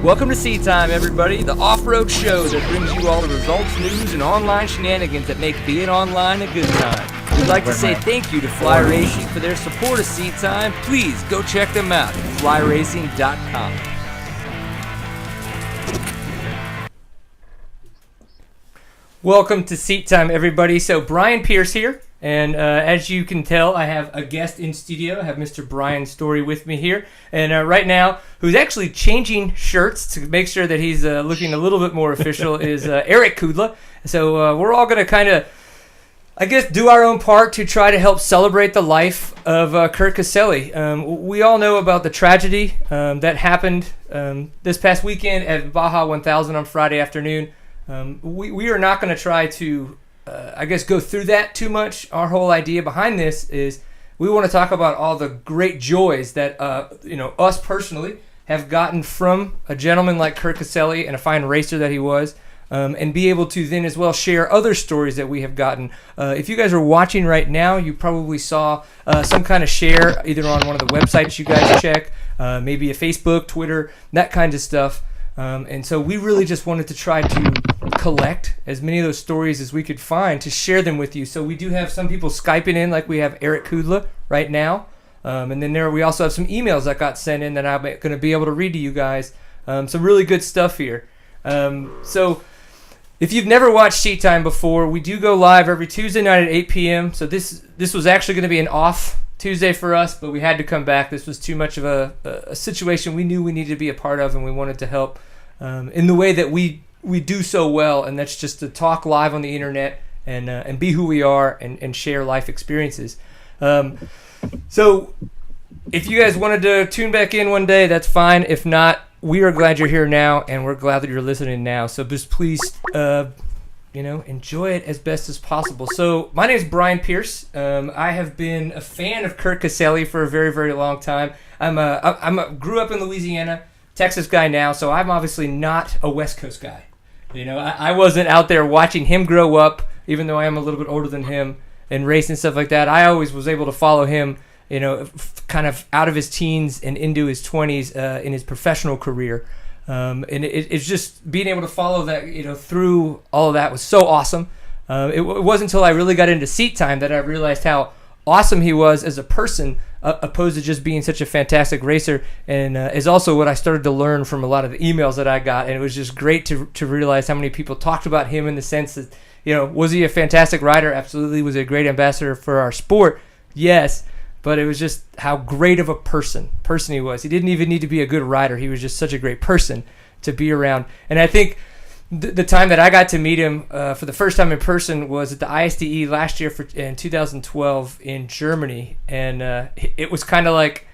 Welcome to Seat Time, everybody, the off-road show that brings you all the results, news, and online shenanigans that make being online a good time. We'd like to say thank you to Fly Racing for their support of Seat Time. Please go check them out at flyracing.com. Welcome to Seat Time, everybody. So Brian Pierce here, and as you can tell, I have a guest in studio. I have Mr. Brian Story with me here, and right now, who's actually changing shirts to make sure that he's looking a little bit more official, is Eric Kudla. So we're all going to kind of, I guess, do our own part to try to help celebrate the life of Kurt Caselli. We all know about the tragedy that happened this past weekend at Baja 1000 on Friday afternoon. We are not going to try to, go through that too much. Our whole idea behind this is we want to talk about all the great joys that, us personally have gotten from a gentleman like Kurt Caselli and a fine racer that he was, and be able to then as well share other stories that we have gotten. If you guys are watching right now, you probably saw some kind of share either on one of the websites you guys check, maybe a Facebook, Twitter, that kind of stuff. And so we really just wanted to try to collect as many of those stories as we could find to share them with you. So we do have some people Skyping in, like we have Eric Kudla right now. And then we also have some emails that got sent in that I'm going to be able to read to you guys. Some really good stuff here. So if you've never watched Seat Time before, we do go live every Tuesday night at 8 p.m. So this was actually going to be an off Tuesday for us, but we had to come back. This was too much of a situation we knew we needed to be a part of, and we wanted to help in the way that we do so well, and that's just to talk live on the internet and be who we are and share life experiences. So if you guys wanted to tune back in one day, that's fine. If not, we are glad you're here now, and we're glad that you're listening now. So just please enjoy it as best as possible. So my name is Brian Pierce. I have been a fan of Kurt Caselli for a very, very long time. Grew up in Louisiana, Texas guy now, so I'm obviously not a West Coast guy. I wasn't out there watching him grow up, even though I am a little bit older than him, and race and stuff like that. I always was able to follow him, kind of out of his teens and into his 20s in his professional career. And it's just being able to follow that, through all of that was so awesome. It wasn't until I really got into Seat Time that I realized how awesome he was as a person, opposed to just being such a fantastic racer, and is also what I started to learn from a lot of the emails that I got. And it was just great to realize how many people talked about him in the sense that, was he a fantastic rider? Absolutely. Was he a great ambassador for our sport? Yes. But it was just how great of a person he was. He didn't even need to be a good rider. He was just such a great person to be around. And I think the time that I got to meet him for the first time in person was at the ISDE last year in 2012 in Germany. And it was kind of like,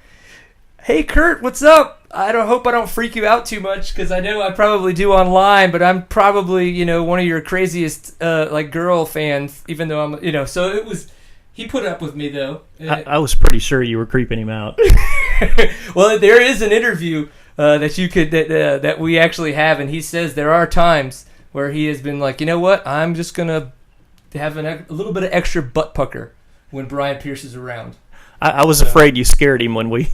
hey, Kurt, what's up? Hope I don't freak you out too much, because I know I probably do online, but I'm probably, one of your craziest girl fans, even though I'm, so it was... He put up with me, though. I was pretty sure you were creeping him out. Well, there is an interview that we actually have, and he says there are times where he has been like, you know what, I'm just going to have a little bit of extra butt pucker when Brian Pierce is around. I was afraid you scared him when maybe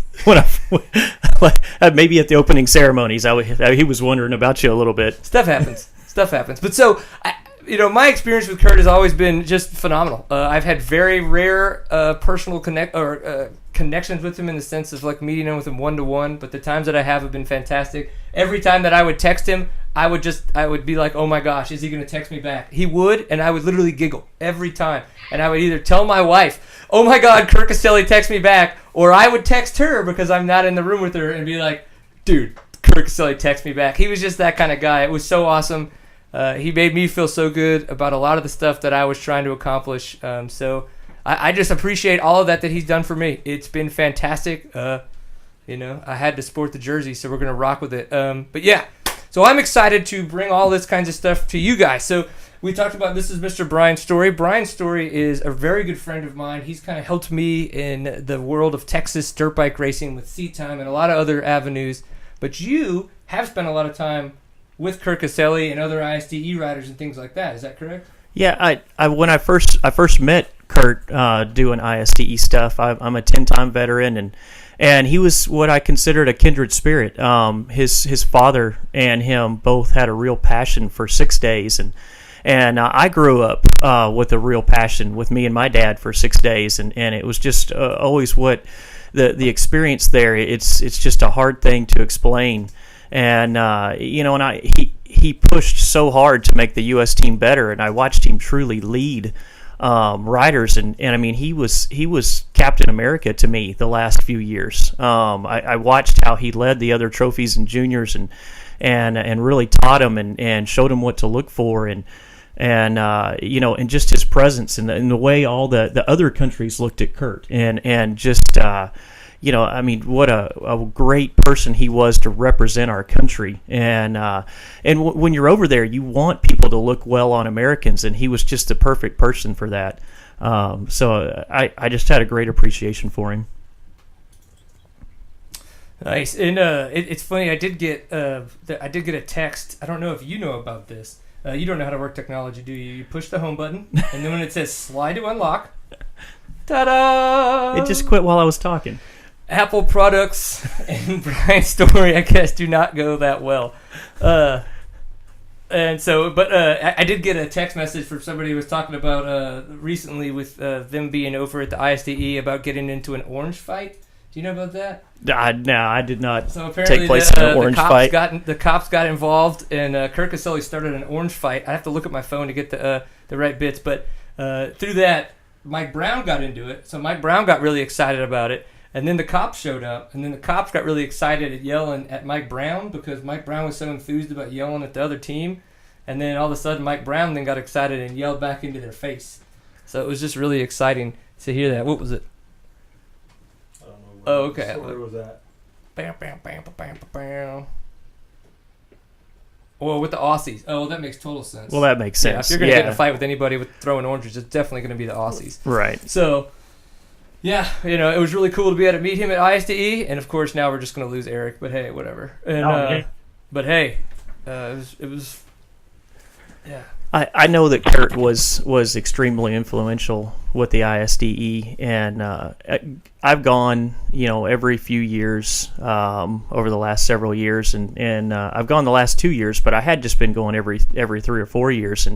at the opening ceremonies. He was wondering about you a little bit. Stuff happens. But so... my experience with Kurt has always been just phenomenal. I've had very rare personal connections with him in the sense of meeting him with him one-to-one, but the times that I have been fantastic. Every time that I would text him, I would be like, oh my gosh, is he going to text me back? He would, and I would literally giggle every time. And I would either tell my wife, oh my God, Kurt Caselli text me back, or I would text her because I'm not in the room with her and be like, dude, Kurt Caselli text me back. He was just that kind of guy. It was so awesome. He made me feel so good about a lot of the stuff that I was trying to accomplish. So I just appreciate all of that he's done for me. It's been fantastic. I had to sport the jersey, so we're going to rock with it. But yeah, so I'm excited to bring all this kinds of stuff to you guys. So we talked about, this is Mr. Brian Story. Brian Story is a very good friend of mine. He's kind of helped me in the world of Texas dirt bike racing with Seat Time and a lot of other avenues. But you have spent a lot of time with Kurt Caselli and other ISDE riders and things like that. Is that correct? Yeah, when I first met Kurt doing ISDE stuff, I'm a 10-time veteran, and he was what I considered a kindred spirit. His father and him both had a real passion for 6 days, and I grew up with a real passion with me and my dad for 6 days, and it was just always what the experience there. It's just a hard thing to explain, and he pushed so hard to make the U.S. team better, and I watched him truly lead riders, and I mean he was Captain America to me the last few years. I watched how he led the other trophies and juniors, and really taught them and showed them what to look for, and just his presence and the way all the other countries looked at Kurt, and just I mean, what a great person he was to represent our country. And when you're over there, you want people to look well on Americans, and he was just the perfect person for that. So I just had a great appreciation for him. Nice. And it's funny. I did get a text. I don't know if you know about this. You don't know how to work technology, do you? You push the home button, and then when it says slide to unlock, ta-da! It just quit while I was talking. Apple products and Brian's story, I guess, do not go that well. And so, but I did get a text message from somebody who was talking about recently with them being over at the ISDE about getting into an orange fight. Do you know about that? No, I did not so apparently take place in an orange fight. The cops got involved, and Kurt Caselli started an orange fight. I have to look at my phone to get the right bits, but through that, Mike Brown got into it. So Mike Brown got really excited about it. And then the cops showed up, and then the cops got really excited at yelling at Mike Brown because Mike Brown was so enthused about yelling at the other team. And then all of a sudden, Mike Brown then got excited and yelled back into their face. So it was just really exciting to hear that. What was it? I don't know. Oh, okay. Where was that? Bam, bam, bam, bam, bam, bam. Well, with the Aussies. Oh, that makes total sense. Well, that makes sense. Yeah, if you're going to get in a fight with anybody with throwing oranges, it's definitely going to be the Aussies. Right. So... yeah, it was really cool to be able to meet him at ISDE, and of course now we're just going to lose Eric. But hey, whatever. And but hey, it was yeah. I know that Kurt was extremely influential with the ISDE, and I've gone every few years over the last several years, and I've gone the last 2 years, but I had just been going every 3 or 4 years,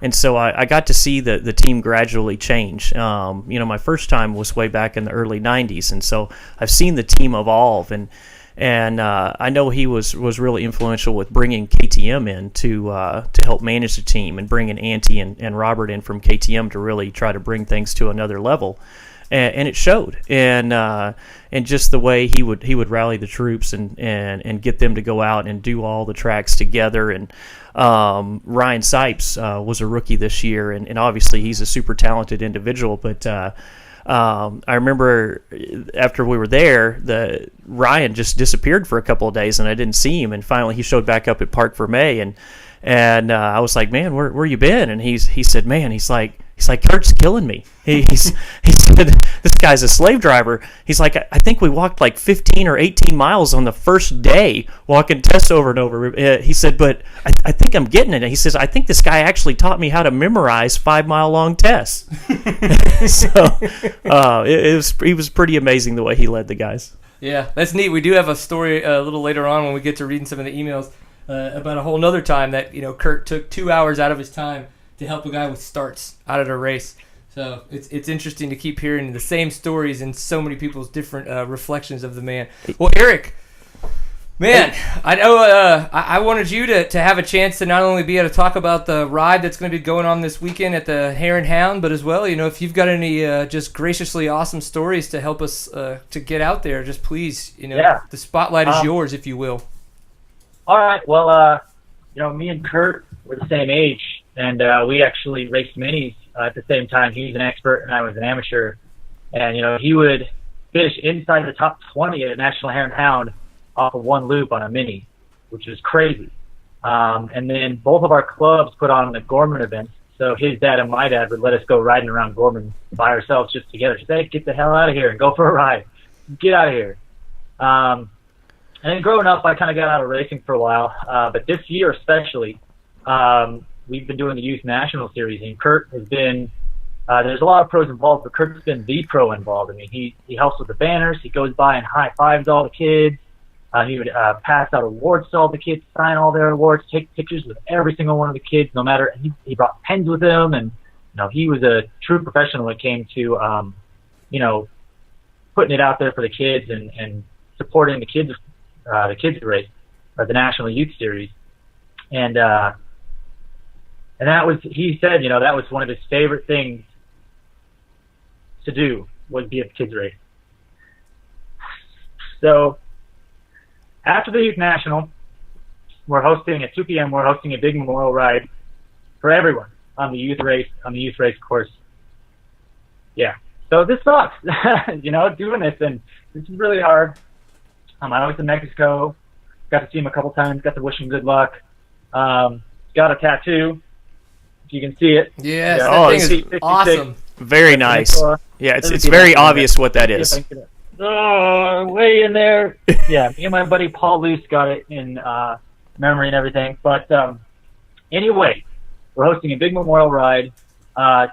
and so I got to see the team gradually change. My first time was way back in the early 90s, and so I've seen the team evolve, and I know he was really influential with bringing KTM in to help manage the team, and bringing Ante and Robert in from KTM to really try to bring things to another level. And it showed, and just the way he would rally the troops and get them to go out and do all the tracks together. And Ryan Sipes was a rookie this year, and obviously he's a super talented individual. But I remember after we were there, Ryan just disappeared for a couple of days, and I didn't see him. And finally, he showed back up at Parc Fermé, and I was like, "Man, where you been?" And he said, "Man, he's like Kurt's killing me." He said, "This guy's a slave driver." He's like, "I think we walked like 15 or 18 miles on the first day walking tests over and over." He said, "But I think I'm getting it." He says, "I think this guy actually taught me how to memorize 5-mile long tests." So he was pretty amazing the way he led the guys. Yeah, that's neat. We do have a story a little later on when we get to reading some of the emails about a whole nother time that Kurt took 2 hours out of his time to help a guy with starts out of a race. So it's interesting to keep hearing the same stories and so many people's different reflections of the man. Well, Eric, man, I know I wanted you to have a chance to not only be able to talk about the ride that's going to be going on this weekend at the Hare and Hound, but as well, if you've got any just graciously awesome stories to help us to get out there, just please, the spotlight is yours, if you will. All right. Well, me and Kurt were the same age, and we actually raced minis at the same time. He was an expert, and I was an amateur. And, he would finish inside the top 20 at a National Hare and Hound off of one loop on a mini, which is crazy. And then both of our clubs put on the Gorman events. So his dad and my dad would let us go riding around Gorman by ourselves just together. Say, get the hell out of here and go for a ride. Get out of here. And then growing up, I kind of got out of racing for a while. But this year especially, we've been doing the Youth National Series, and Kurt has been there's a lot of pros involved, but Kurt's been the pro involved. I mean, he helps with the banners. He goes by and high fives all the kids. He would pass out awards to all the kids, sign all their awards, take pictures with every single one of the kids, no matter. He brought pens with him, and he was a true professional when it came to putting it out there for the kids and supporting the kids race, or the National Youth Series, and that was, he said, that was one of his favorite things to do, was be at the kids race. So after the Youth National, we're hosting at 2 p.m. We're hosting a big memorial ride for everyone on the youth race course. Yeah. So this sucks, doing this, and this is really hard. I was in Mexico, got to see him a couple times, got to wish him good luck. Got a tattoo, if you can see it. Yes, yeah. that thing is awesome. Very nice. Yeah, it's very obvious what that is. Oh, way in there. Yeah, me and my buddy Paul Luce got it in memory and everything. But anyway, we're hosting a big memorial ride,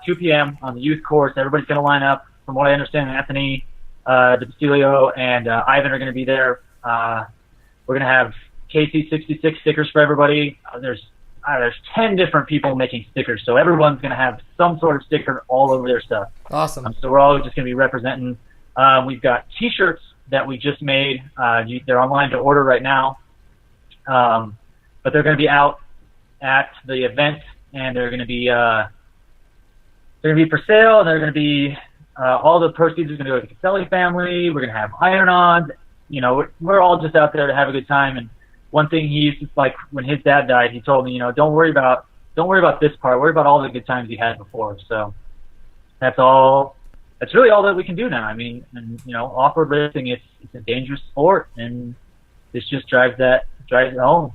2 p.m. on the youth course. Everybody's going to line up. From what I understand, Anthony DeBastilio and Ivan are going to be there. We're going to have KC66 stickers for everybody. There's 10 different people making stickers, so everyone's going to have some sort of sticker all over their stuff. Awesome. So we're all just going to be representing. We've got T-shirts that we just made. They're online to order right now, but they're going to be out at the event, and they're going to be for sale. They're going to be all the proceeds are going to go to the Caselli family. We're going to have iron-ons. We're all just out there to have a good time. And one thing he used to, like, when his dad died, he told me, don't worry about this part. Worry about all the good times you had before. So that's all. That's really all that we can do now. I mean, and off-road racing, it's a dangerous sport, and this just drives it home.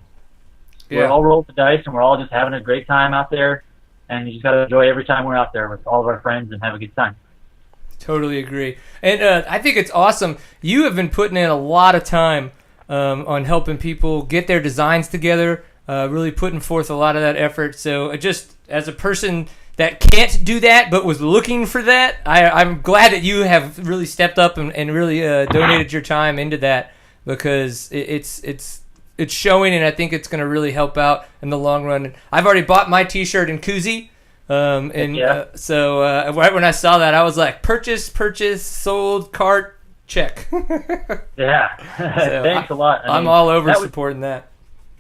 Yeah. We're all rolling the dice, and we're all just having a great time out there, and you just got to enjoy every time we're out there with all of our friends and have a good time. Totally agree. And I think it's awesome. You have been putting in a lot of time on helping people get their designs together, really putting forth a lot of that effort. So just as a person that can't do that but was looking for that, I'm glad that you have really stepped up and really donated your time into that, because it's showing, and I think it's going to really help out in the long run. I've already bought my T-shirt and koozie. So right when I saw that, I was like, purchase, sold, cart, check. Yeah. So Thanks a lot. I'm all over supporting that.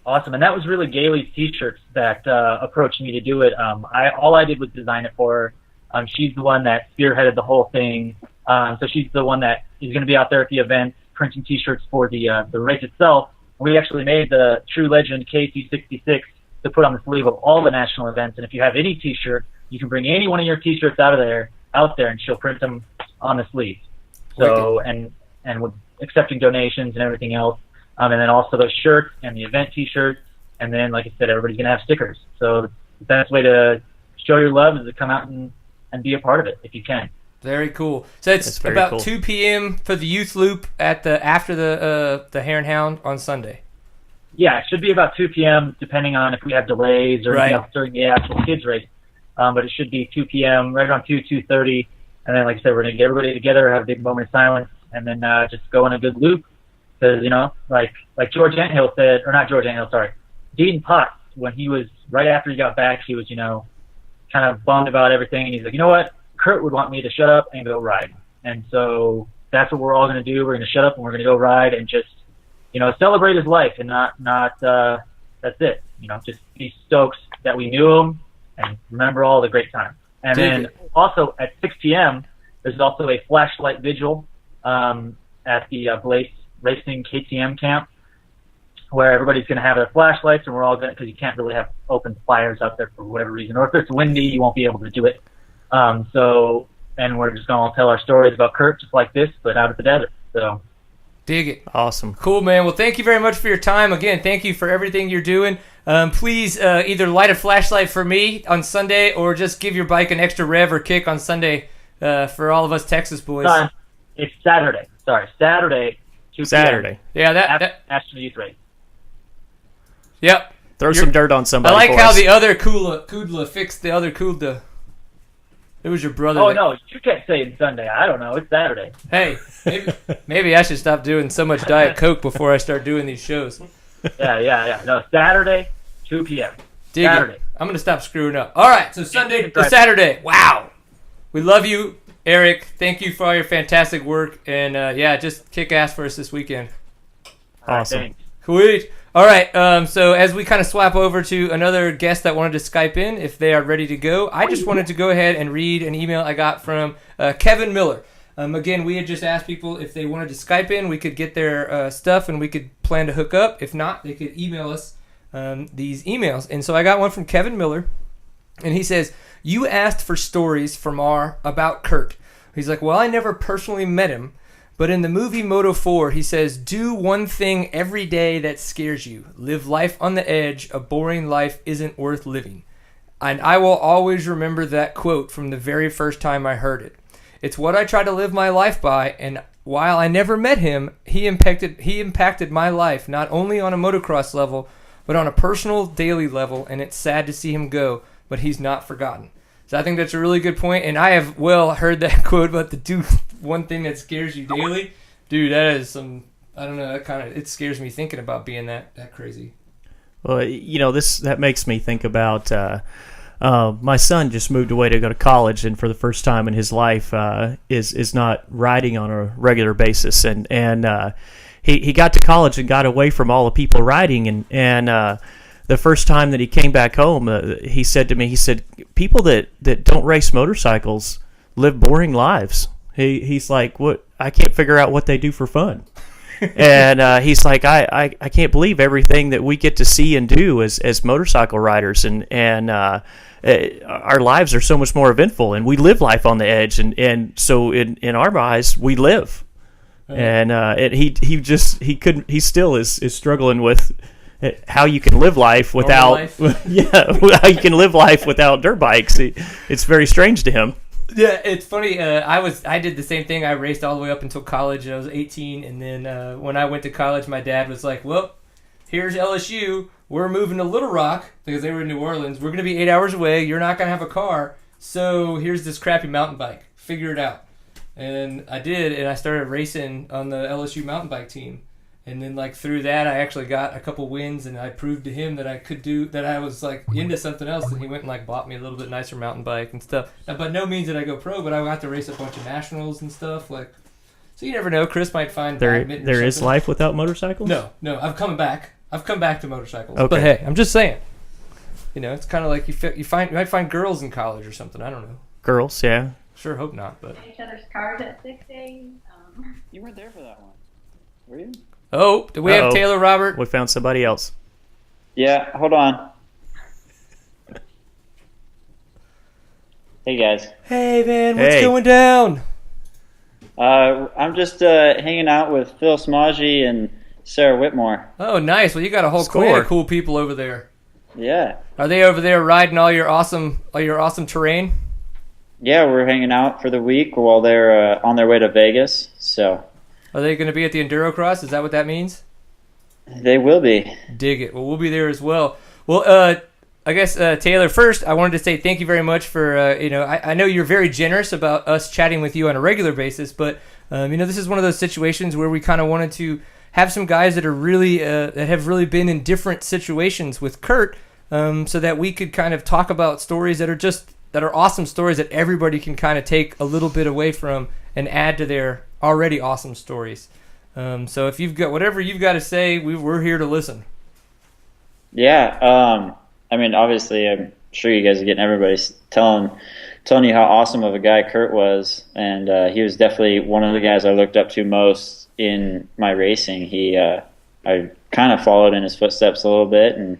Awesome. And that was really Gailey's T-shirts that approached me to do it. All I did was design it for her. She's the one that spearheaded the whole thing. So she's the one that is going to be out there at the event printing T-shirts for the race itself. We actually made the True Legend KC66 to put on the sleeve of all the national events. And if you have any T-shirt, you can bring any one of your T-shirts out there, and she'll print them on the sleeve. So, and with accepting donations and everything else. And then also those shirts and the event T-shirts. And then, like I said, everybody's going to have stickers. So the best way to show your love is to come out and be a part of it if you can. Very cool. So it's about cool. 2 p.m. for the youth loop after the Hare and Hound on Sunday. Yeah, it should be about 2 p.m. depending on if we have delays or anything else during the actual kids race. But it should be 2 p.m. right around 2:30, and then, like I said, we're gonna get everybody together, have a big moment of silence, and then just go on a good loop. Because like George Anthill said, or not George Anthill, sorry, Dean Potts, when he was right after he got back, he was kind of bummed about everything, and he's like, you know what, Kurt would want me to shut up and go ride, and so that's what we're all gonna do. We're gonna shut up and we're gonna go ride and just celebrate his life, and not that's it. Just be stoked that we knew him and remember all the great times. And then also at 6 p.m. there's also a flashlight vigil at the Blaze Racing KTM camp, where everybody's going to have their flashlights, and we're all going to, because you can't really have open fires out there for whatever reason, or if it's windy, you won't be able to do it. And we're just going to tell our stories about Kurt just like this, but out of the desert. So. Dig it. Awesome. Cool, man. Well, thank you very much for your time. Again, thank you for everything you're doing. Please either light a flashlight for me on Sunday, or just give your bike an extra rev or kick on Sunday for all of us Texas boys. It's Saturday. Sorry, Saturday. Saturday. Yeah, that National Youth Race. Yep. Throw some dirt on somebody. I like how the other Kudla fixed the other Kudla. It was your brother. Oh, no, you can't say it's Sunday. I don't know. It's Saturday. Hey, maybe I should stop doing so much Diet Coke before I start doing these shows. Yeah. No, Saturday, 2 p.m. Dig Saturday. it. I'm going to stop screwing up. All right, so Sunday to Saturday. Wow. We love you, Eric. Thank you for all your fantastic work. And, just kick ass for us this weekend. Awesome. Thanks. Sweet. All right, so as we kind of swap over to another guest that wanted to Skype in, if they are ready to go, I just wanted to go ahead and read an email I got from Kevin Miller. Again, we had just asked people if they wanted to Skype in, we could get their stuff and we could plan to hook up. If not, they could email us these emails. And so I got one from Kevin Miller, and he says, you asked for stories from about Kurt. He's like, well, I never personally met him, but in the movie Moto 4, he says, do one thing every day that scares you. Live life on the edge. A boring life isn't worth living. And I will always remember that quote from the very first time I heard it. It's what I try to live my life by, and while I never met him, he impacted my life, not only on a motocross level, but on a personal daily level, and it's sad to see him go, but he's not forgotten. So I think that's a really good point, and I have heard that quote about the do one thing that scares you daily. Dude, that is some, I don't know, it scares me thinking about being that crazy. Well, that makes me think about my son just moved away to go to college, and for the first time in his life is not riding on a regular basis, and he got to college and got away from all the people riding, and the first time that he came back home, he said to me, people that don't race motorcycles live boring lives. He's like, what? I can't figure out what they do for fun. And he's like, I can't believe everything that we get to see and do as motorcycle riders, and our lives are so much more eventful, and we live life on the edge, and so in our eyes we live. And he still is struggling with how you can live life without how you can live life without dirt bikes. It's very strange to him. Yeah, it's funny. I did the same thing. I raced all the way up until college. I was 18, and then when I went to college, my dad was like, well, here's LSU. We're moving to Little Rock because they were in New Orleans. We're going to be 8 hours away. You're not going to have a car. So here's this crappy mountain bike. Figure it out. And I did, and I started racing on the LSU mountain bike team. And then, through that, I actually got a couple wins, and I proved to him that I could do, that I was, into something else, and he went and, bought me a little bit nicer mountain bike and stuff. Now, by no means did I go pro, but I got to race a bunch of nationals and stuff, So you never know. Chris might find there is life without motorcycles? No, I'm coming back. I've come back to motorcycles. Okay. But, hey, I'm just saying. It's kind of like you might find girls in college or something. I don't know. Girls, yeah. Sure, hope not, but... Each other's cars at 6 days. You weren't there for that one, were you? Oh, do we have Taylor Robert? We found somebody else. Yeah, hold on. Hey, guys. Hey, man, what's going down? I'm just hanging out with Phil Smaggi and Sarah Whitmore. Oh, nice. Well, you got a whole clan of cool people over there. Yeah. Are they over there riding all your awesome terrain? Yeah, we're hanging out for the week while they're on their way to Vegas, so... Are they going to be at the Endurocross? Is that what that means? They will be. Dig it. Well, we'll be there as well. Well, I guess, Taylor, first, I wanted to say thank you very much for, I know you're very generous about us chatting with you on a regular basis, but, this is one of those situations where we kind of wanted to have some guys that are really, that have really been in different situations with Kurt, so that we could kind of talk about stories that are awesome stories that everybody can kind of take a little bit away from and add to their already awesome stories. So if you've got whatever you've got to say, we're here to listen. Yeah, obviously, I'm sure you guys are getting everybody telling you how awesome of a guy Kurt was, and he was definitely one of the guys I looked up to most in my racing. I kind of followed in his footsteps a little bit, and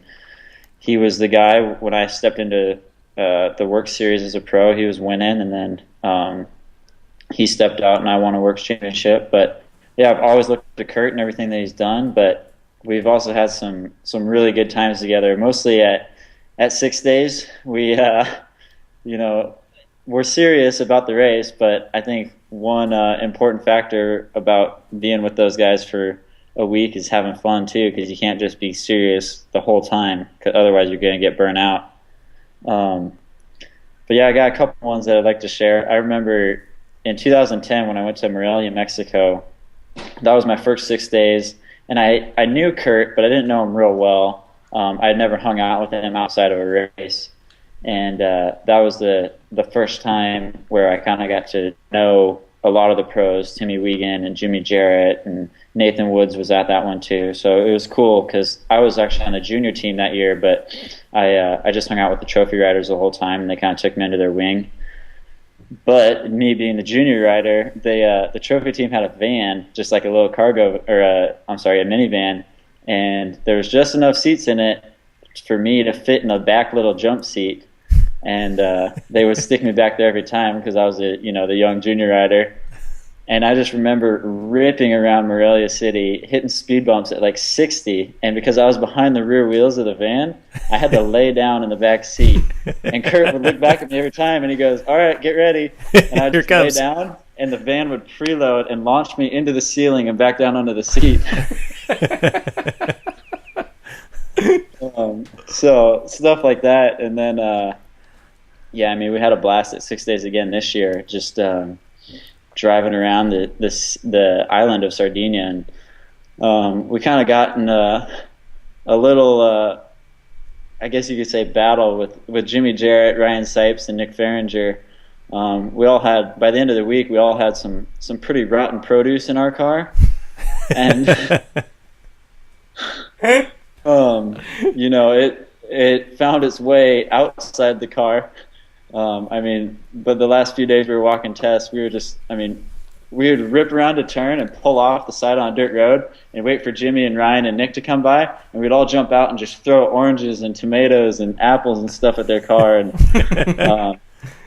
he was the guy when I stepped into the Works Series as a pro. He was winning, and then he stepped out and I won a Works Championship. But yeah, I've always looked at Kurt and everything that he's done, but we've also had some really good times together, mostly at 6 days. We we're serious about the race, but I think one important factor about being with those guys for a week is having fun too, because you can't just be serious the whole time, 'cause otherwise you're going to get burnt out. But yeah, I got a couple ones that I'd like to share. I remember in 2010 when I went to Morelia, Mexico. That was my first 6 days, and I knew Kurt, but I didn't know him real well. I had never hung out with him outside of a race, and that was the first time where I kind of got to know a lot of the pros, Timmy Wiegand and Jimmy Jarrett, and Nathan Woods was at that one too. So it was cool because I was actually on the junior team that year, but I just hung out with the trophy riders the whole time, and they kind of took me under their wing. But me being the junior rider, the trophy team had a van, just like a little cargo, or a minivan, and there was just enough seats in it for me to fit in the back little jump seat. And they would stick me back there every time because I was the young junior rider. And I just remember ripping around Morelia City, hitting speed bumps at like 60. And because I was behind the rear wheels of the van, I had to lay down in the back seat. And Kurt would look back at me every time and he goes, "All right, get ready." And I'd just lay down and the van would preload and launch me into the ceiling and back down onto the seat. So stuff like that. And then, we had a blast at 6 days again this year, just driving around the island of Sardinia, and we kind of got in a little, I guess you could say, battle with Jimmy Jarrett, Ryan Sipes, and Nick Farringer. We all had, by the end of the week, we all had some pretty rotten produce in our car, and it found its way outside the car. But the last few days we were walking tests, we would rip around a turn and pull off the side on a dirt road and wait for Jimmy and Ryan and Nick to come by, and we'd all jump out and just throw oranges and tomatoes and apples and stuff at their car. And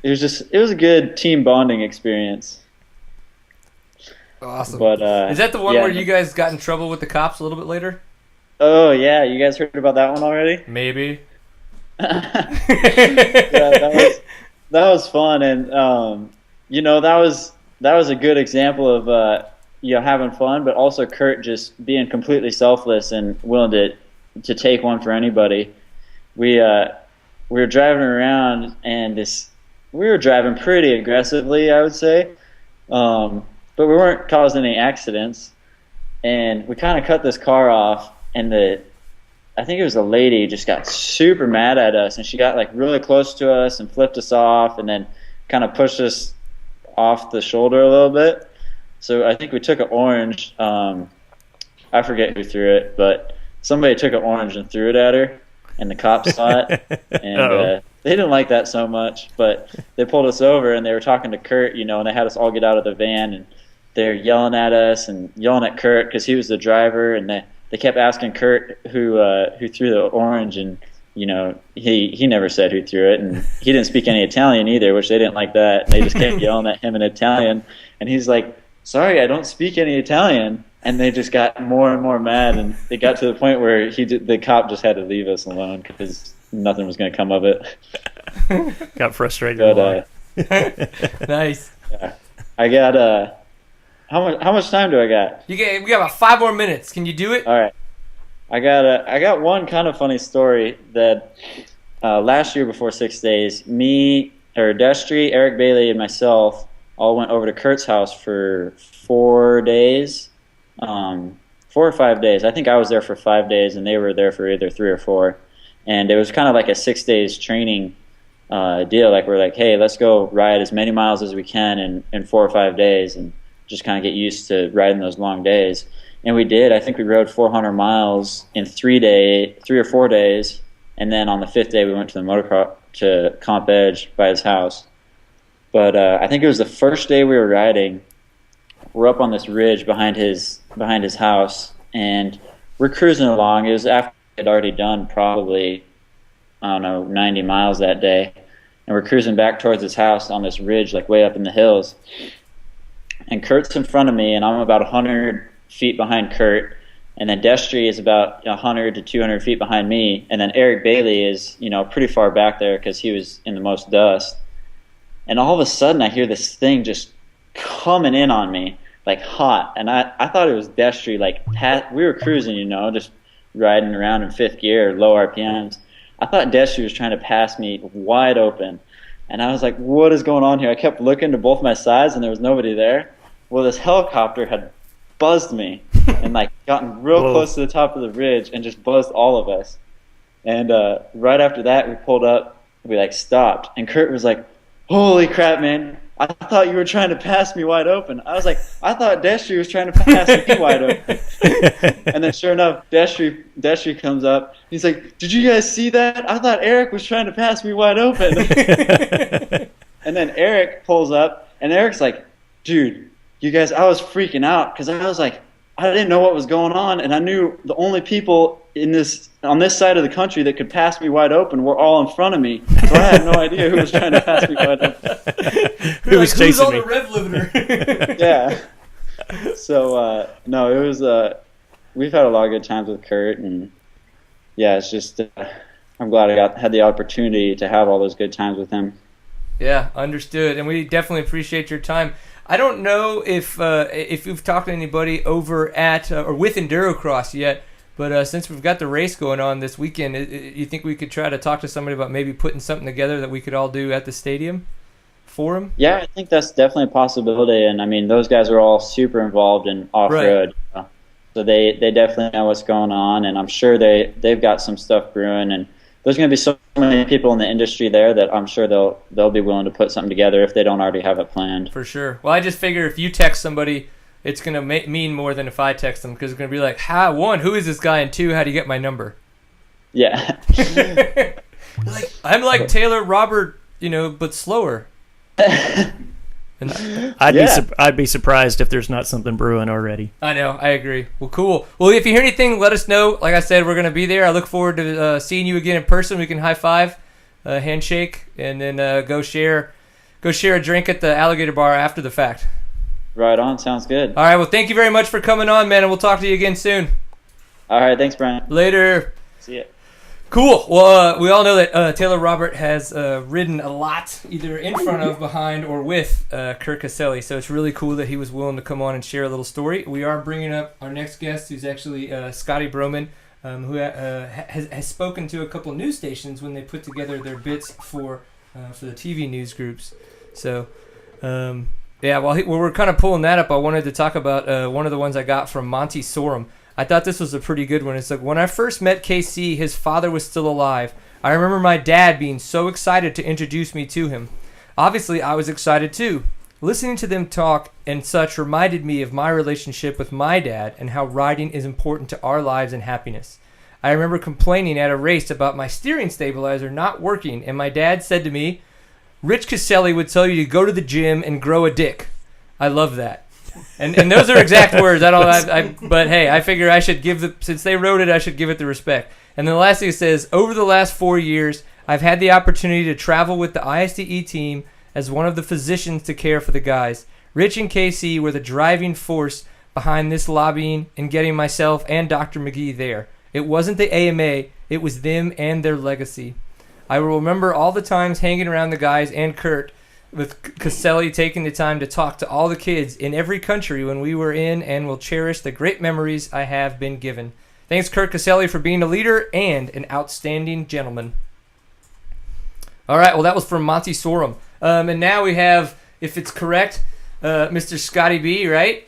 it was a good team bonding experience. Awesome. But is that the one where you guys got in trouble with the cops a little bit later? Oh yeah, you guys heard about that one already? Maybe. Yeah, that was fun, and that was a good example of having fun, but also Kurt just being completely selfless and willing to take one for anybody. We were driving around, and we were driving pretty aggressively, I would say, but we weren't causing any accidents, and we kind of cut this car off, and I think it was a lady just got super mad at us, and she got like really close to us and flipped us off and then kind of pushed us off the shoulder a little bit. So I think we took an orange. I forget who threw it, but somebody took an orange and threw it at her, and the cops saw it. And they didn't like that so much, but they pulled us over and they were talking to Kurt, and they had us all get out of the van, and they're yelling at us and yelling at Kurt because he was the driver, and they kept asking Kurt who threw the orange, and he never said who threw it, and he didn't speak any Italian either, which they didn't like that. And they just kept yelling at him in Italian, and he's like, "Sorry, I don't speak any Italian." And they just got more and more mad, and it got to the point where the cop just had to leave us alone because nothing was going to come of it. Got frustrated. But, nice. Yeah, I got How much time do I got? We got about 5 more minutes. Can you do it? All right. I got one kind of funny story that last year before 6 days, Destry, Eric Bailey, and myself all went over to Kurt's house for 4 days, 4 or 5 days. I think I was there for 5 days, and they were there for either 3 or 4. And it was kind of like a 6 days training deal. Like we're like, hey, let's go ride as many miles as we can in 4 or 5 days, and just kind of get used to riding those long days. And we did. I think we rode 400 miles in 3 or 4 days. And then on the 5th day, we went to the motocross to Comp Edge by his house. But I think it was the first day we were riding. We're up on this ridge behind his house, and we're cruising along. It was after we had already done probably, 90 miles that day. And we're cruising back towards his house on this ridge, like way up in the hills. And Kurt's in front of me, and I'm about 100 feet behind Kurt. And then Destry is about 100 to 200 feet behind me. And then Eric Bailey is, pretty far back there because he was in the most dust. And all of a sudden, I hear this thing just coming in on me, like hot. And I thought it was Destry. We were cruising, just riding around in 5th gear, low RPMs. I thought Destry was trying to pass me wide open. And I was like, what is going on here? I kept looking to both my sides, and there was nobody there. Well, this helicopter had buzzed me and like gotten real close to the top of the ridge and just buzzed all of us. And right after that, we pulled up. We like stopped, and Kurt was like, "Holy crap, man! I thought you were trying to pass me wide open." I was like, "I thought Destry was trying to pass me wide open." And then sure enough, Destry comes up. He's like, "Did you guys see that? I thought Eric was trying to pass me wide open." And then Eric pulls up, and Eric's like, "Dude, you guys," I was freaking out because I was like, I didn't know what was going on, and I knew the only people on this side of the country that could pass me wide open were all in front of me. So I had no idea who was trying to pass me wide open. Who was who's chasing on me? the rev limiter? Yeah. So no, it was. We've had a lot of good times with Kurt, and yeah, it's just I'm glad I had the opportunity to have all those good times with him. Yeah, understood. And we definitely appreciate your time. I don't know if you've talked to anybody over at or with Endurocross yet, but since we've got the race going on this weekend, you think we could try to talk to somebody about maybe putting something together that we could all do at the stadium for him? Yeah, I think that's definitely a possibility. And I mean, those guys are all super involved in off-road. Right. So they definitely know what's going on, and I'm sure they've got some stuff brewing, and there's going to be so many people in the industry there that I'm sure they'll be willing to put something together if they don't already have it planned. For sure. Well, I just figure if you text somebody, it's going to mean more than if I text them, because it's going to be like, one, who is this guy, and two, how do you get my number? Yeah. I'm like Taylor Robert, but slower. And I'd be surprised if there's not something brewing already. I know, I agree. Well, cool. Well, if you hear anything, let us know. Like I said, we're going to be there. I look forward to seeing you again in person. We can high five, handshake, and then go share a drink at the Alligator Bar after the fact. Right on. Sounds good. All right. Well, thank you very much for coming on, man, and we'll talk to you again soon. All right. Thanks, Brian. Later. See ya. Cool. Well, we all know that Taylor Robert has ridden a lot, either in front of, behind, or with Kurt Caselli. So it's really cool that he was willing to come on and share a little story. We are bringing up our next guest, who's actually Scotty Broman, who has spoken to a couple of news stations when they put together their bits for the TV news groups. So, while we're kind of pulling that up, I wanted to talk about one of the ones I got from Monty Sorum. I thought this was a pretty good one. It's like, when I first met KC, his father was still alive. I remember my dad being so excited to introduce me to him. Obviously, I was excited too. Listening to them talk and such reminded me of my relationship with my dad and how riding is important to our lives and happiness. I remember complaining at a race about my steering stabilizer not working, and my dad said to me, "Rich Caselli would tell you to go to the gym and grow a dick." I love that. And those are exact words. But hey, I figure I should since they wrote it, I should give it the respect. And then the last thing it says, over the last 4 years, I've had the opportunity to travel with the ISDE team as one of the physicians to care for the guys. Rich and KC were the driving force behind this lobbying and getting myself and Dr. McGee there. It wasn't the AMA, it was them and their legacy. I will remember all the times hanging around the guys and Kurt, with Caselli taking the time to talk to all the kids in every country when we were in, and will cherish the great memories I have been given. Thanks, Kurt Caselli, for being a leader and an outstanding gentleman. All right, well, that was from Monty Sorum. And now we have, if it's correct, Mr. Scotty B, right?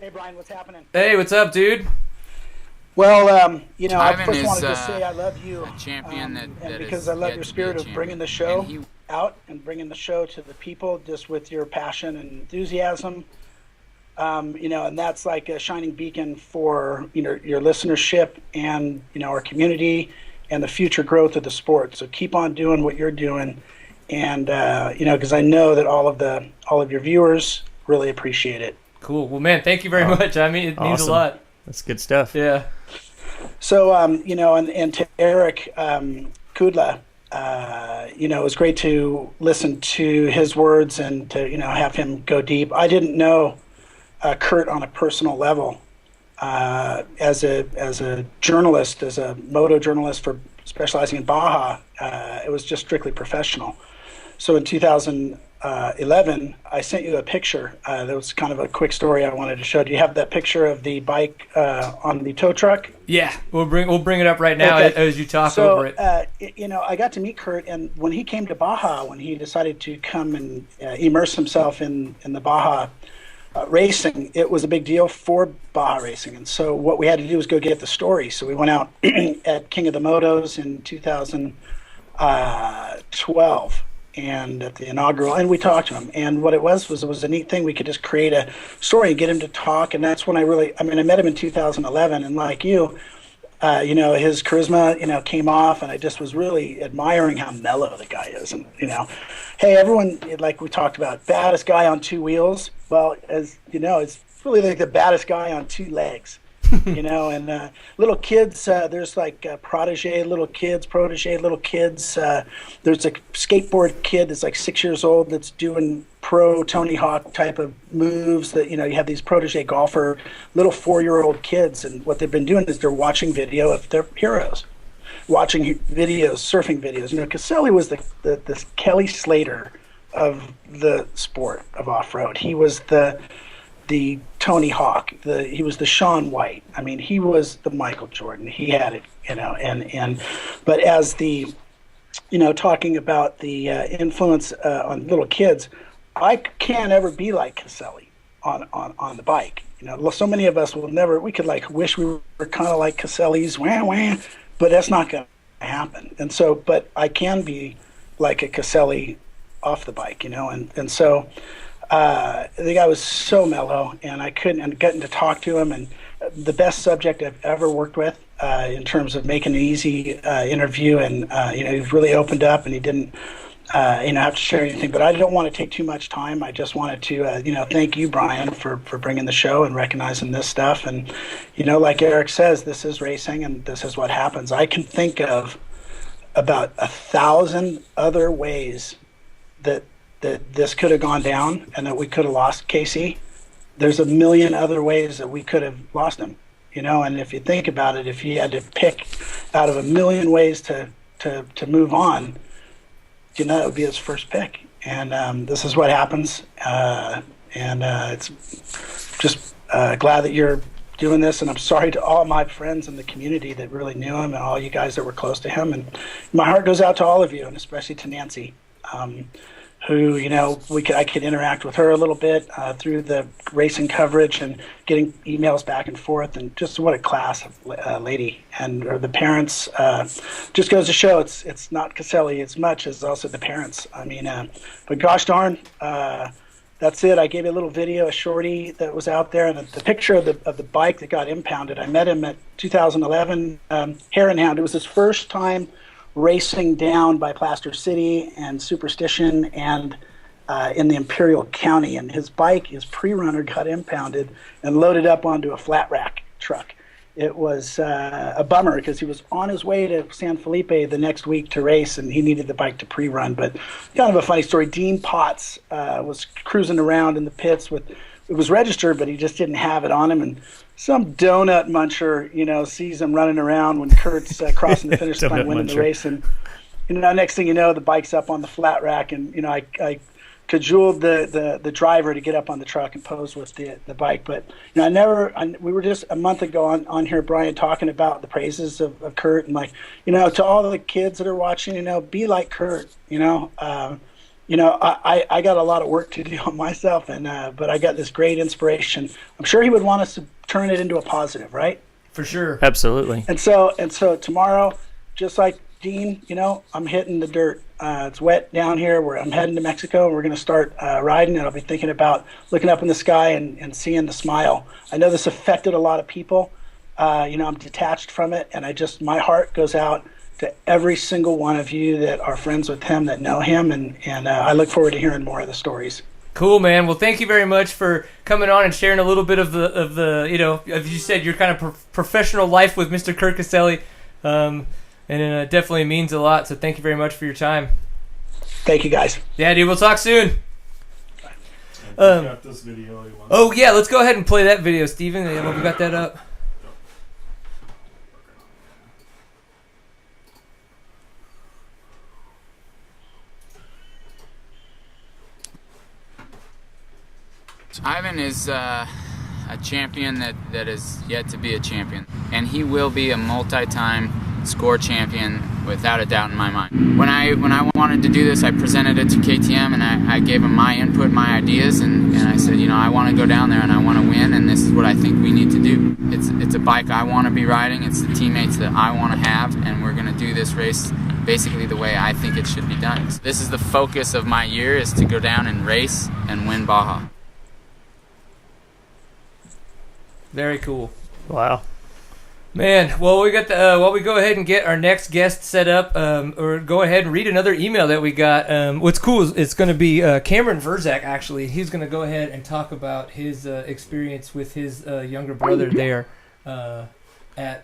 Hey, Brian, what's happening? Hey, what's up, dude? Well, I Timon first is, wanted to say I love you, a champion and that because is I love yet your to be a spirit of champion. bringing the show And he- out and bringing the show to the people, just with your passion and enthusiasm. And that's like a shining beacon for your listenership and our community and the future growth of the sport. So keep on doing what you're doing, and because I know that all of your viewers really appreciate it. Cool. Well, man, thank you very much. I mean, it means a Awesome. lot. That's good stuff. Yeah. So, and to Eric Kudla, it was great to listen to his words and to, have him go deep. I didn't know Kurt on a personal level. As a journalist, as a moto journalist for specializing in Baja, it was just strictly professional. So in 2000, 11, I sent you a picture. That was kind of a quick story I wanted to show. Do you have that picture of the bike on the tow truck? Yeah, we'll bring it up right now Okay. as you talk over it. I got to meet Kurt, and when he came to Baja, when he decided to come and immerse himself in the Baja racing, it was a big deal for Baja racing. And so what we had to do was go get the story. So we went out at King of the Motos in 2012 and at the inaugural, and we talked to him. And what it was a neat thing. We could just create a story and get him to talk. And that's when I met him in 2011, and like you, his charisma, came off, and I just was really admiring how mellow the guy is. And, hey, everyone, like we talked about, baddest guy on two wheels. Well, as you know, it's really like the baddest guy on two legs, and little kids, there's like protege little kids. There's a skateboard kid that's like 6 years old that's doing pro Tony Hawk type of moves that, you have these protege golfer, little 4-year-old kids. And what they've been doing is they're watching video of their heroes, watching videos, surfing videos. Caselli was the Kelly Slater of the sport of off-road. He was the Tony Hawk. He was the Shaun White. I mean, he was the Michael Jordan. He had it, but as the, talking about the influence on little kids, I can't ever be like Caselli on the bike. So many of us will never. We could wish we were kind of like Caselli's, but that's not going to happen. And so, but I can be like a Caselli off the bike, and so. The guy was so mellow, and I couldn't, and getting to talk to him, and the best subject I've ever worked with in terms of making an easy interview, and he really opened up, and he didn't have to share anything. But I don't want to take too much time. I just wanted to thank you, Brian, for bringing the show and recognizing this stuff. And like Eric says, this is racing, and this is what happens. I can think of about 1,000 other ways that this could have gone down and that we could have lost Casey. There's a million other ways that we could have lost him, and if you think about it, if you had to pick out of a million ways to move on, it would be his first pick. And this is what happens. It's just glad that you're doing this, and I'm sorry to all my friends in the community that really knew him and all you guys that were close to him. And my heart goes out to all of you, and especially to Nancy. Who I could interact with her a little bit through the racing coverage and getting emails back and forth, and just what a class of lady. And the parents just goes to show it's not Caselli as much as also the parents. I mean, but gosh darn, that's it. I gave you a little video, a shorty that was out there, and the picture of the bike that got impounded. I met him at 2011 Hare and Hound. It was his first time racing down by Plaster City and Superstition and in the Imperial County, and his pre-runner got impounded and loaded up onto a flat rack truck. It was a bummer because he was on his way to San Felipe the next week to race, and he needed the bike to pre-run. But kind of a funny story. Dean Potts was cruising around in the pits it was registered, but he just didn't have it on him, and some donut muncher, sees him running around when Kurt's crossing the finish line, winning the race, and next thing you know, the bike's up on the flat rack, and I cajoled the driver to get up on the truck and pose with the bike. But we were just a month ago on here, Brian, talking about the praises of Kurt, and to all the kids that are watching, be like Kurt, I got a lot of work to do on myself, but I got this great inspiration. I'm sure he would want us to turn it into a positive, right? For sure. Absolutely. And so tomorrow, just like Dean, I'm hitting the dirt. It's wet down here where I'm heading to Mexico, and we're going to start riding, and I'll be thinking about looking up in the sky and seeing the smile. I know this affected a lot of people. I'm detached from it, and my heart goes out to every single one of you that are friends with him, that know him, and I look forward to hearing more of the stories. Cool, man. Well, thank you very much for coming on and sharing a little bit of the as you said, your kind of professional life with Mr. Kurt Caselli, and it definitely means a lot. So thank you very much for your time. Thank you, guys. Yeah, dude. We'll talk soon. Got this video he wants. Oh yeah, let's go ahead and play that video, Steven. We got that up. Ivan is a champion that is yet to be a champion, and he will be a multi-time score champion without a doubt in my mind. When I wanted to do this, I presented it to KTM, and I gave him my input, my ideas, and I said, I want to go down there and I want to win, and this is what I think we need to do. It's a bike I want to be riding, it's the teammates that I want to have, and we're going to do this race basically the way I think it should be done. So this is the focus of my year, is to go down and race and win Baja. Very cool. Wow. Man, well, we got while we go ahead and get our next guest set up, or go ahead and read another email that we got. What's cool is it's going to be Cameron Verzak, actually. He's going to go ahead and talk about his experience with his younger brother there at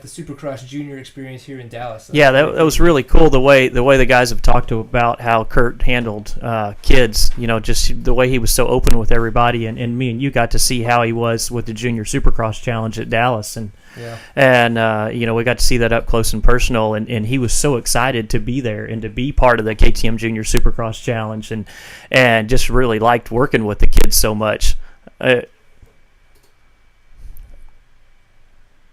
the Supercross Junior experience here in Dallas. Yeah, that was really cool, the way the guys have talked about how Kurt handled kids, just the way he was so open with everybody, and me and you got to see how he was with the Junior Supercross Challenge at Dallas, and we got to see that up close and personal, and he was so excited to be there and to be part of the KTM Junior Supercross Challenge, and just really liked working with the kids so much.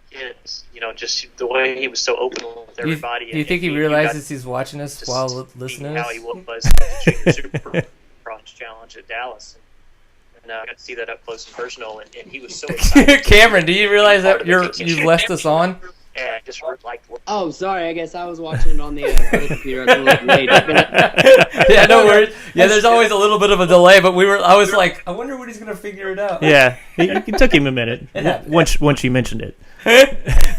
Kids, just the way he was so open with everybody. Do you think he realizes he's watching us while listening? How he was at the Junior Supercross Challenge at Dallas. And I got to see that up close and personal, and he was so excited. Cameron, do you realize that you've left us on? Yeah, just liked working. Oh, sorry. I guess I was watching it on the other computer. I was a little late. Yeah, no worries. Yeah, there's always a little bit of a delay, but I was like, I wonder when he's gonna figure it out. Yeah, it took him a minute once you mentioned it.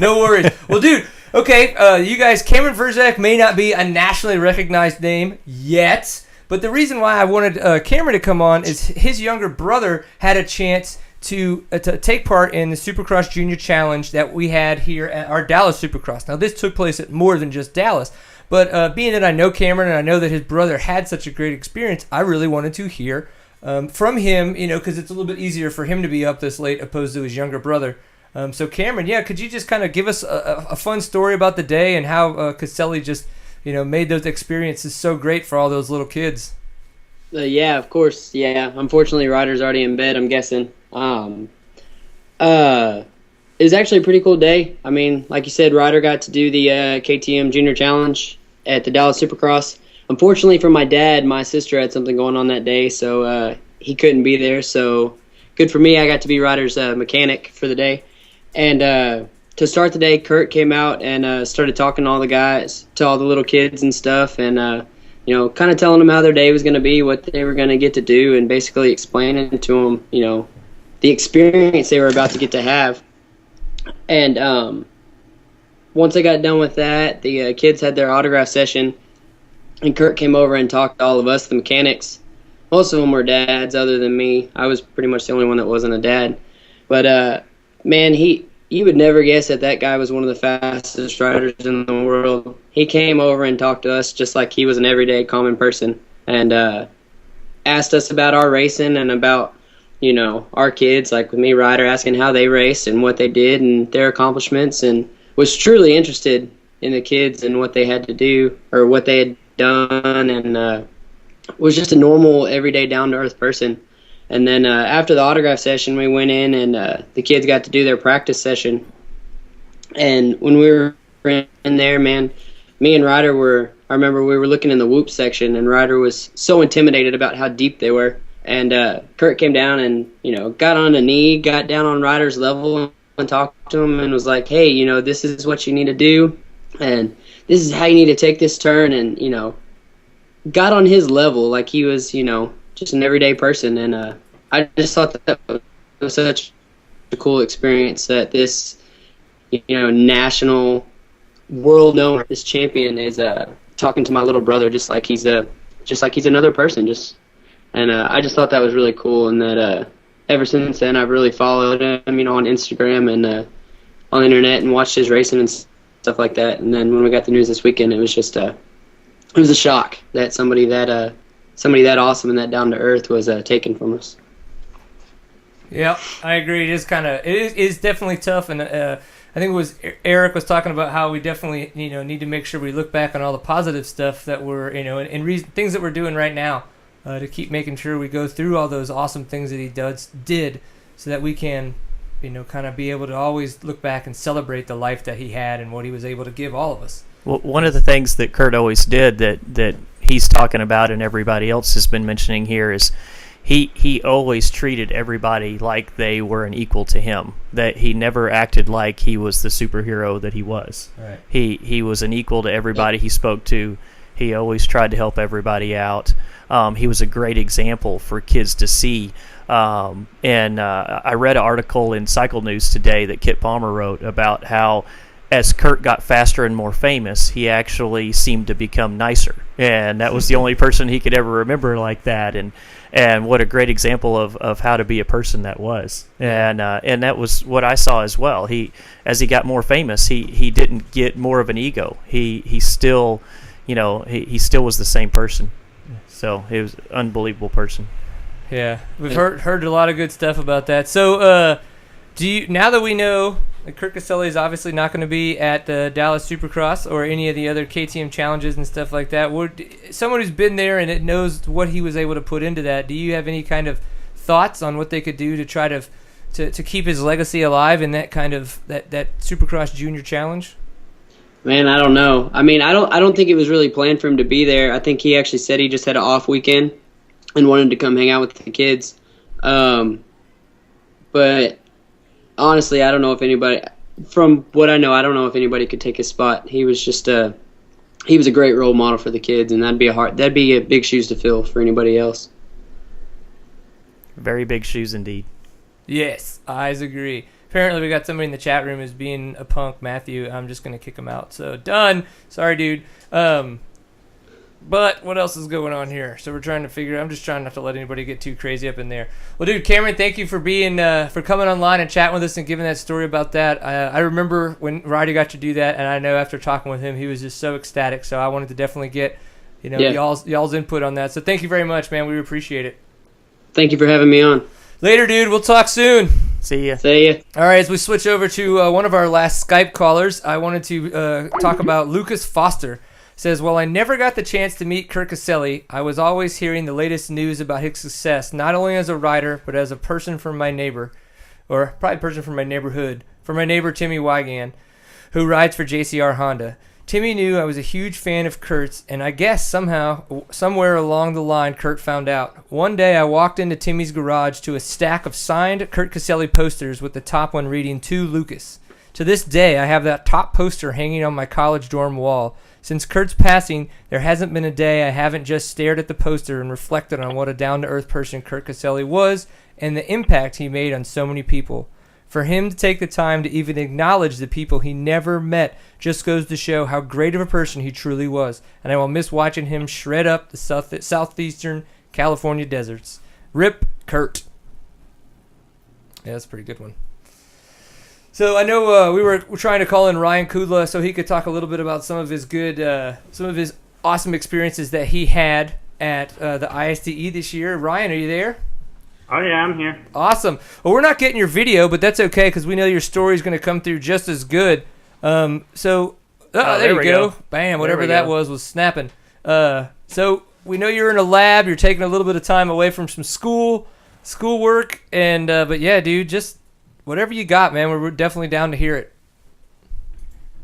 No worries. Well, dude, okay, you guys, Cameron Verzak may not be a nationally recognized name yet, but the reason why I wanted Cameron to come on is his younger brother had a chance to take part in the Supercross Junior Challenge that we had here at our Dallas Supercross. Now, this took place at more than just Dallas, but being that I know Cameron and I know that his brother had such a great experience, I really wanted to hear from him, because it's a little bit easier for him to be up this late opposed to his younger brother. So Cameron, could you just kind of give us a fun story about the day and how Caselli just, made those experiences so great for all those little kids? Yeah, of course. Yeah, unfortunately, Ryder's already in bed, I'm guessing. It was actually a pretty cool day. I mean, like you said, Ryder got to do the KTM Junior Challenge at the Dallas Supercross. Unfortunately for my dad, my sister had something going on that day, so he couldn't be there. So good for me, I got to be Ryder's mechanic for the day. And to start the day, Kurt came out and started talking to all the guys, to all the little kids and stuff, and kind of telling them how their day was going to be, what they were going to get to do, and basically explaining to them, the experience they were about to get to have. And once I got done with that, the kids had their autograph session, and Kurt came over and talked to all of us, the mechanics. Most of them were dads other than me. I was pretty much the only one that wasn't a dad. But, man, you would never guess that guy was one of the fastest riders in the world. He came over and talked to us just like he was an everyday common person, and asked us about our racing and about, our kids, like with me, Ryder, asking how they raced and what they did and their accomplishments, and was truly interested in the kids and what they had to do or what they had done, and was just a normal, everyday, down-to-earth person. And then after the autograph session, we went in and the kids got to do their practice session. And when we were in there, man, me and Ryder I remember we were looking in the whoop section, and Ryder was so intimidated about how deep they were. And Kurt came down and, got on a knee, got down on Ryder's level and talked to him and was like, hey, this is what you need to do, and this is how you need to take this turn, and, got on his level like he was, just an everyday person. And I just thought that was such a cool experience, that this, national, world-known, this champion is talking to my little brother just like he's another person, and I just thought that was really cool, and that ever since then I've really followed him, on Instagram and on the internet, and watched his racing and stuff like that. And then when we got the news this weekend, it was just it was a shock that somebody that awesome and that down to earth was taken from us. Yeah, I agree. It is definitely tough, and I think it was Eric was talking about how we definitely need to make sure we look back on all the positive stuff that we're things that we're doing right now. to keep making sure we go through all those awesome things that he did so that we can, kind of be able to always look back and celebrate the life that he had and what he was able to give all of us. Well, one of the things that Kurt always did that he's talking about and everybody else has been mentioning here is he always treated everybody like they were an equal to him, that he never acted like he was the superhero that he was. Right. He was an equal to everybody he spoke to. He always tried to help everybody out. He was a great example for kids to see. And I read an article in Cycle News today that Kit Palmer wrote about how as Kurt got faster and more famous, he actually seemed to become nicer. And that was the only person he could ever remember like that. And what a great example of how to be a person that was. And that was what I saw as well. As he got more famous, he didn't get more of an ego. He still, he still was the same person. So he was an unbelievable person. Yeah, we've heard a lot of good stuff about that. So, now that we know that Kurt Caselli is obviously not going to be at the Dallas Supercross or any of the other KTM challenges and stuff like that, someone who's been there and it knows what he was able to put into that, do you have any kind of thoughts on what they could do to try to keep his legacy alive in that kind of that Supercross Junior Challenge? Man, I don't know. I mean, I don't think it was really planned for him to be there. I think he actually said he just had an off weekend and wanted to come hang out with the kids. But honestly, I don't know if anybody, from what I know, I don't know if anybody could take his spot. He was just he was a great role model for the kids, and that'd be a big shoes to fill for anybody else. Very big shoes indeed. Yes, I agree. Apparently we got somebody in the chat room who's being a punk, Matthew. I'm just going to kick him out. So, done. Sorry, dude. But what else is going on here? So we're trying to figure. I'm just trying not to let anybody get too crazy up in there. Well, dude, Cameron, thank you for being for coming online and chatting with us and giving that story about that. I remember when Ryder got to do that, and I know after talking with him, he was just so ecstatic. So I wanted to definitely get y'all's input on that. So thank you very much, man. We appreciate it. Thank you for having me on. Later, dude. We'll talk soon. See ya. See ya. All right, as we switch over to one of our last Skype callers, I wanted to talk about Lucas Foster. Says, well, I never got the chance to meet Kurt Caselli. I was always hearing the latest news about his success, not only as a rider, but as a person from my neighbor, or probably person from my neighborhood, from my neighbor Timmy Wigan, who rides for JCR Honda. Timmy knew I was a huge fan of Kurt's, and I guess somewhere along the line, Kurt found out. One day, I walked into Timmy's garage to a stack of signed Kurt Caselli posters with the top one reading, "To Lucas." To this day, I have that top poster hanging on my college dorm wall. Since Kurt's passing, there hasn't been a day I haven't just stared at the poster and reflected on what a down-to-earth person Kurt Caselli was and the impact he made on so many people. For him to take the time to even acknowledge the people he never met just goes to show how great of a person he truly was, and I will miss watching him shred up the southeastern California deserts. Rip Kurt. Yeah, that's a pretty good one. So I know we're trying to call in Ryan Kudla so he could talk a little bit about some of his awesome experiences that he had at the ISDE this year. Ryan, are you there? Oh yeah, I'm here. Awesome. Well, we're not getting your video, but that's okay because we know your story is going to come through just as good. There you go. Bam, whatever that was snapping. So we know you're in a lab. You're taking a little bit of time away from some schoolwork, and but yeah, dude, just whatever you got, man. We're definitely down to hear it.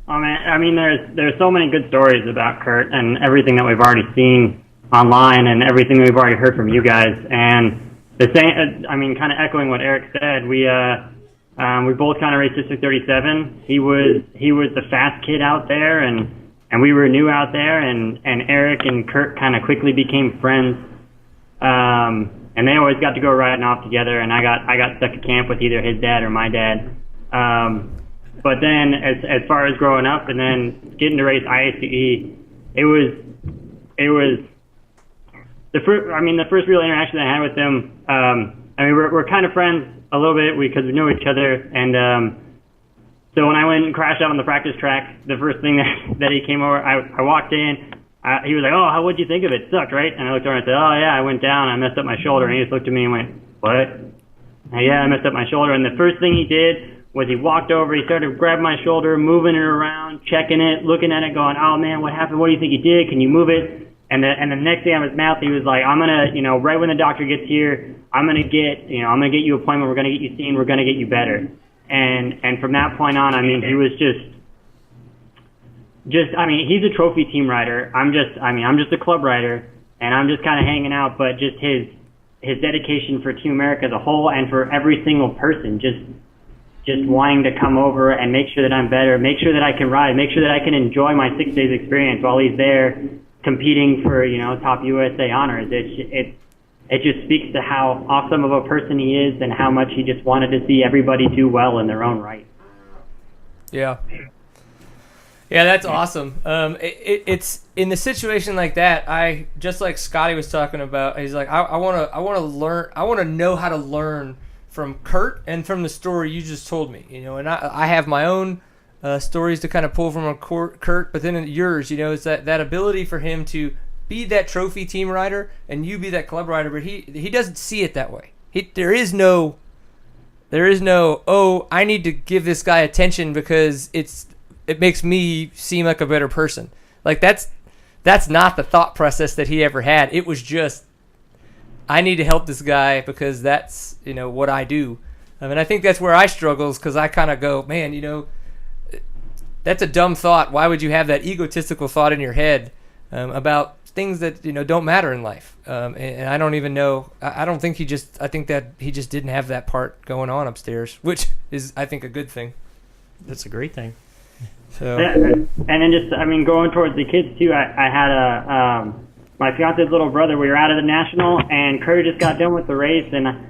Oh man, I mean, there's so many good stories about Kurt and everything that we've already seen online and everything we've already heard from you guys. And the same, I mean, kind of echoing what Eric said, we both kind of raced District 37. He was the fast kid out there, and we were new out there. And Eric and Kurt kind of quickly became friends. And they always got to go riding off together, and I got stuck at camp with either his dad or my dad. But then as far as growing up and then getting to race ISDE, it was the first real interaction I had with him. I mean, we're kind of friends a little bit because we know each other, and so when I went and crashed out on the practice track, the first thing that he came over, I walked in. He was like, "Oh, what'd you think of it? It sucked, right?" And I looked over and I said, "Oh yeah, I went down. I messed up my shoulder." And he just looked at me and went, "What?" "Yeah, I messed up my shoulder." And the first thing he did was he walked over, he started grabbing my shoulder, moving it around, checking it, looking at it, going, "Oh man, what happened? What do you think you did? Can you move it?" And the next day on his mouth, he was like, I'm gonna, right when the doctor gets here, I'm gonna get you an appointment. We're gonna get you seen. We're gonna get you better. And from that point on, I mean, he was I mean, he's a trophy team rider. I'm just a club rider, and I'm just kind of hanging out. But just his dedication for Team America as a whole, and for every single person, just wanting to come over and make sure that I'm better, make sure that I can ride, make sure that I can enjoy my 6 days experience while he's there competing for, top USA honors. It just speaks to how awesome of a person he is and how much he just wanted to see everybody do well in their own right. Yeah. Yeah, that's awesome. It's in the situation like that. I just like Scotty was talking about. He's like, I want to learn. I want to know how to learn from Kurt and from the story you just told me. And I have my own stories to kind of pull from Kurt, but then yours, it's that ability for him to be that trophy team rider and you be that club rider, but he doesn't see it that way. There is no, oh, I need to give this guy attention because it makes me seem like a better person. Like that's not the thought process that he ever had. It was just, I need to help this guy because that's, what I do. And I think that's where I struggle, because I kind of go, man, that's a dumb thought. Why would you have that egotistical thought in your head about things that, don't matter in life? And I don't even know. I think that he just didn't have that part going on upstairs, which is, I think, a good thing. That's a great thing. So. And then just, going towards the kids too, I had my fiance's little brother. We were out of the national, and Kurt just got done with the race, and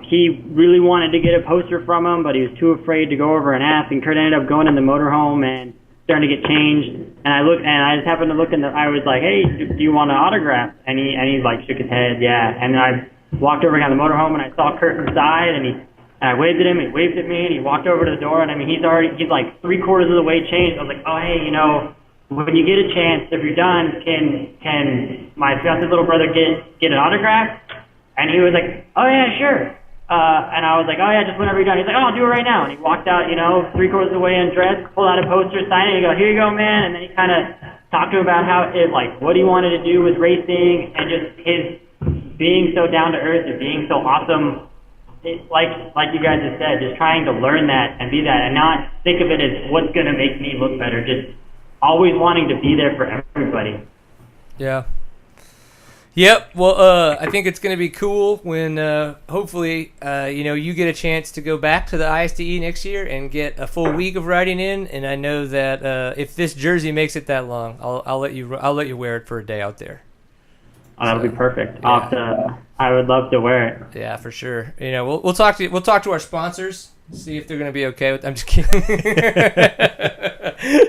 he really wanted to get a poster from him, but he was too afraid to go over and ask. And Kurt ended up going in the motorhome and starting to get changed. And I just happened to look I was like, hey, do you want an autograph? And he like shook his head, yeah. And then I walked over, got in the motorhome, and I saw Kurt inside, and I waved at him, he waved at me, and he walked over to the door, and he's like 3/4 of the way changed. I was like, oh, hey, when you get a chance, if you're done, can my fiance's little brother get an autograph? And he was like, oh yeah, sure. And I was like, oh yeah, just whenever you're done. He's like, oh, I'll do it right now. And he walked out, 3/4 of the way undressed, pulled out a poster, signed it, and he go, here you go, man. And then he kind of talked to him about what he wanted to do with racing, and just his being so down to earth and being so awesome. Like you guys have said, just trying to learn that and be that, and not think of it as what's going to make me look better. Just always wanting to be there for everybody. Yeah. Yep. Well, I think it's going to be cool when hopefully you get a chance to go back to the ISDE next year and get a full week of riding in. And I know that if this jersey makes it that long, I'll let you wear it for a day out there. Oh, that'll be perfect. Yeah. I would love to wear it. Yeah, for sure. We'll talk to our sponsors, see if they're going to be okay with. I'm just kidding.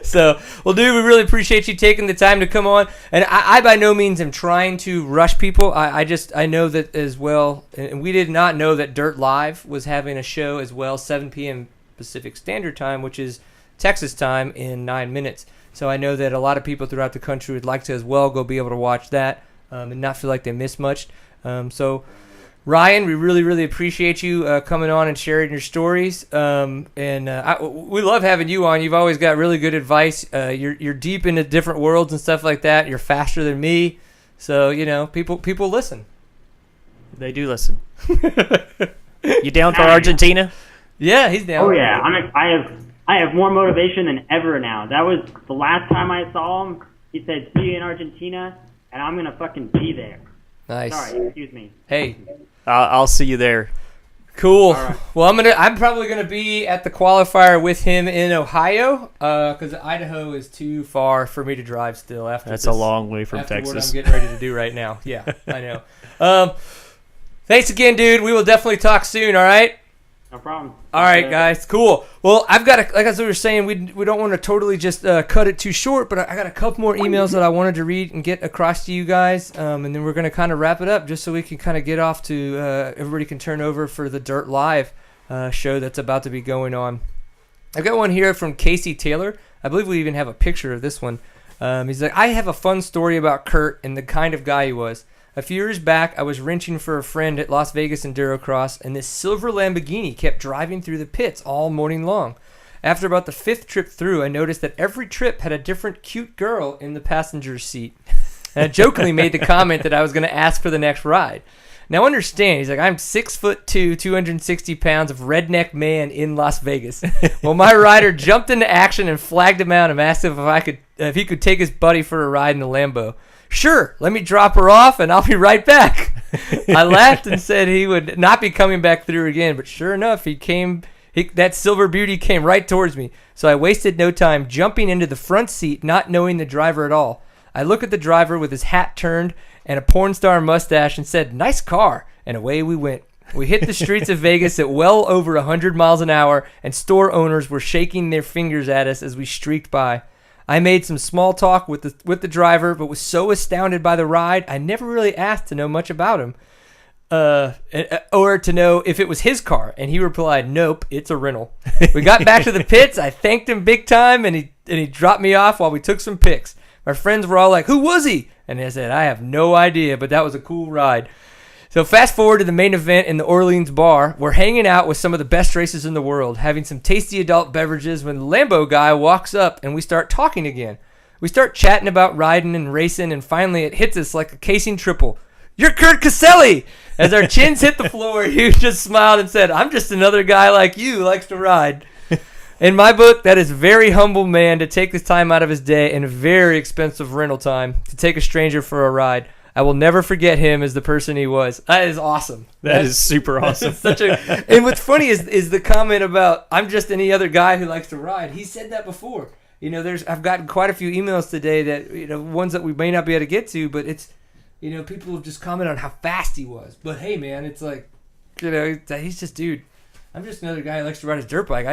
So, well, dude, we really appreciate you taking the time to come on. And I by no means am trying to rush people. I know that as well. And we did not know that Dirt Live was having a show as well, 7 p.m. Pacific Standard Time, which is Texas time, in 9 minutes. So I know that a lot of people throughout the country would like to as well go be able to watch that. And not feel like they miss much. So, Ryan, we really, really appreciate you coming on and sharing your stories. We love having you on. You've always got really good advice. You're deep into different worlds and stuff like that. You're faster than me. So, people listen. They do listen. You down for Argentina? Yeah, he's down. Oh, yeah. I have more motivation than ever now. That was the last time I saw him. He said, see you in Argentina. And I'm going to fucking be there. Nice. Sorry, excuse me. Hey. I'll see you there. Cool. Right. Well, I'm probably going to be at the qualifier with him in Ohio, because Idaho is too far for me to drive still. That's a long way from Texas. What I'm getting ready to do right now. Yeah, I know. Thanks again, dude. We will definitely talk soon, all right? No problem. All right, guys. Cool. Well, I've got like as we were saying, we don't want to totally just cut it too short, but I got a couple more emails that I wanted to read and get across to you guys, and then we're going to kind of wrap it up just so we can kind of get off to everybody can turn over for the Dirt Live show that's about to be going on. I've got one here from Casey Taylor. I believe we even have a picture of this one. He's like, I have a fun story about Kurt and the kind of guy he was. A few years back, I was wrenching for a friend at Las Vegas Endurocross, and this silver Lamborghini kept driving through the pits all morning long. After about the 5th trip through, I noticed that every trip had a different cute girl in the passenger seat. And I jokingly made the comment that I was going to ask for the next ride. Now understand, he's like, I'm 6'2", 260 pounds of redneck man in Las Vegas. Well, my rider jumped into action and flagged him out and asked if he could take his buddy for a ride in the Lambo. Sure, let me drop her off and I'll be right back. I laughed and said he would not be coming back through again, but sure enough, that silver beauty came right towards me. So I wasted no time jumping into the front seat, not knowing the driver at all. I look at the driver with his hat turned and a porn star mustache and said, nice car, and away we went. We hit the streets of Vegas at well over 100 miles an hour, and store owners were shaking their fingers at us as we streaked by. I made some small talk with the driver, but was so astounded by the ride, I never really asked to know much about him, or to know if it was his car, and he replied, nope, it's a rental. We got back to the pits, I thanked him big time, and he dropped me off while we took some pics. My friends were all like, who was he? And I said, I have no idea, but that was a cool ride. So fast forward to the main event in the Orleans bar. We're hanging out with some of the best racers in the world, having some tasty adult beverages when the Lambo guy walks up and we start talking again. We start chatting about riding and racing, and finally it hits us like a casing triple. You're Kurt Caselli! As our chins hit the floor, he just smiled and said, I'm just another guy like you who likes to ride. In my book, that is a very humble man to take this time out of his day and very expensive rental time to take a stranger for a ride. I will never forget him as the person he was. That is awesome. That is super awesome. And what's funny is the comment about I'm just any other guy who likes to ride. He said that before. You know, I've gotten quite a few emails today that, you know, ones that we may not be able to get to, but it's, you know, people have just commented on how fast he was. But hey, man, it's like, you know, he's just, dude, I'm just another guy who likes to ride his dirt bike.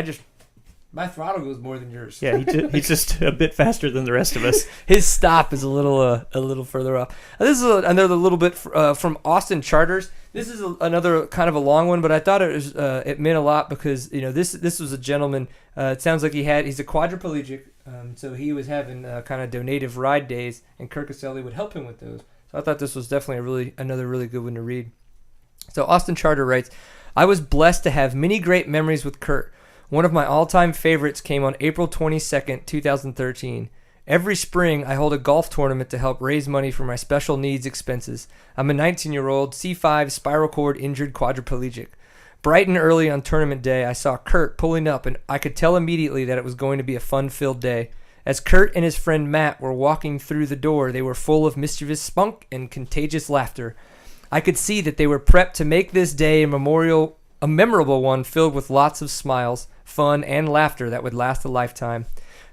My throttle goes more than yours. Yeah, he's just a bit faster than the rest of us. His stop is a little further off. This is another little bit from Austin Charters. This is another kind of a long one, but I thought it meant a lot because, you know, this was a gentleman. It sounds like he's a quadriplegic, so he was having kind of donative ride days, and Kurt Caselli would help him with those. So I thought this was definitely another really good one to read. So Austin Charter writes, I was blessed to have many great memories with Kurt. One of my all-time favorites came on April 22nd, 2013. Every spring, I hold a golf tournament to help raise money for my special needs expenses. I'm a 19-year-old C5 spiral cord injured quadriplegic. Bright and early on tournament day, I saw Kurt pulling up, and I could tell immediately that it was going to be a fun-filled day. As Kurt and his friend Matt were walking through the door, they were full of mischievous spunk and contagious laughter. I could see that they were prepped to make this day a memorable one filled with lots of smiles, fun, and laughter that would last a lifetime.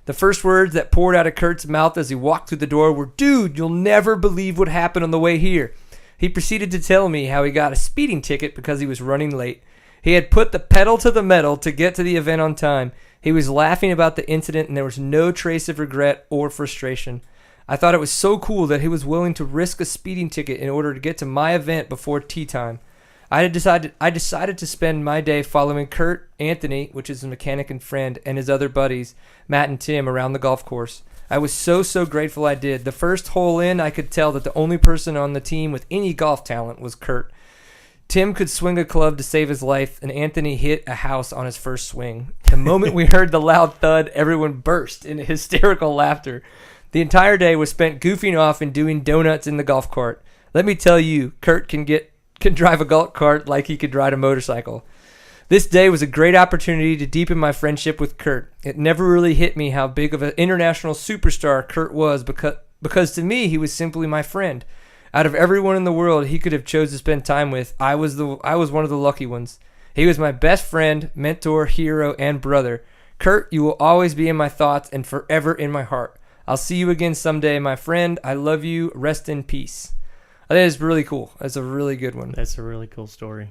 The first words that poured out of Kurt's mouth as he walked through the door were, "Dude, you'll never believe what happened on the way here." He proceeded to tell me how he got a speeding ticket because he was running late. He had put the pedal to the metal to get to the event on time. He was laughing about the incident, and there was no trace of regret or frustration. I thought it was so cool that he was willing to risk a speeding ticket in order to get to my event before tea time. I decided to spend my day following Kurt, Anthony, which is a mechanic and friend, and his other buddies, Matt and Tim, around the golf course. I was so grateful I did. The first hole in, I could tell that the only person on the team with any golf talent was Kurt. Tim could swing a club to save his life, and Anthony hit a house on his first swing. The moment we heard the loud thud, everyone burst into hysterical laughter. The entire day was spent goofing off and doing donuts in the golf cart. Let me tell you, Kurt can drive a golf cart like he could ride a motorcycle. This day was a great opportunity to deepen my friendship with Kurt. It never really hit me how big of an international superstar Kurt was because to me he was simply my friend. Out of everyone in the world he could have chose to spend time with, I was one of the lucky ones. He was my best friend, mentor, hero, and brother. Kurt, you will always be in my thoughts and forever in my heart. I'll see you again someday, my friend. I love you. Rest in peace. I think it's really cool. That's a really good one. That's a really cool story.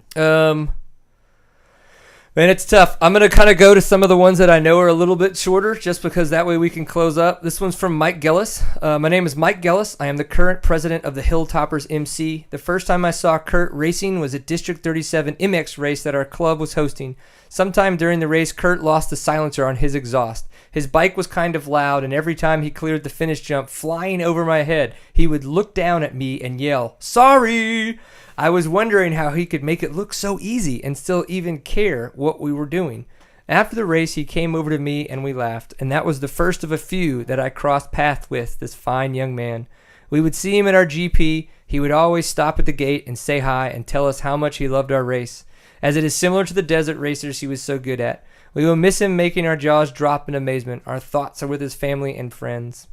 Man, it's tough. I'm going to kind of go to some of the ones that I know are a little bit shorter just because that way we can close up. This one's from Mike Gellis. My name is Mike Gellis. I am the current president of the Hilltoppers MC. The first time I saw Kurt racing was at District 37 MX race that our club was hosting. Sometime during the race, Kurt lost the silencer on his exhaust. His bike was kind of loud, and every time he cleared the finish jump flying over my head, he would look down at me and yell, "Sorry!" I was wondering how he could make it look so easy and still even care what we were doing. After the race, he came over to me and we laughed, and that was the first of a few that I crossed paths with this fine young man. We would see him at our GP. He would always stop at the gate and say hi and tell us how much he loved our race, as it is similar to the desert racers he was so good at. We will miss him, making our jaws drop in amazement. Our thoughts are with his family and friends.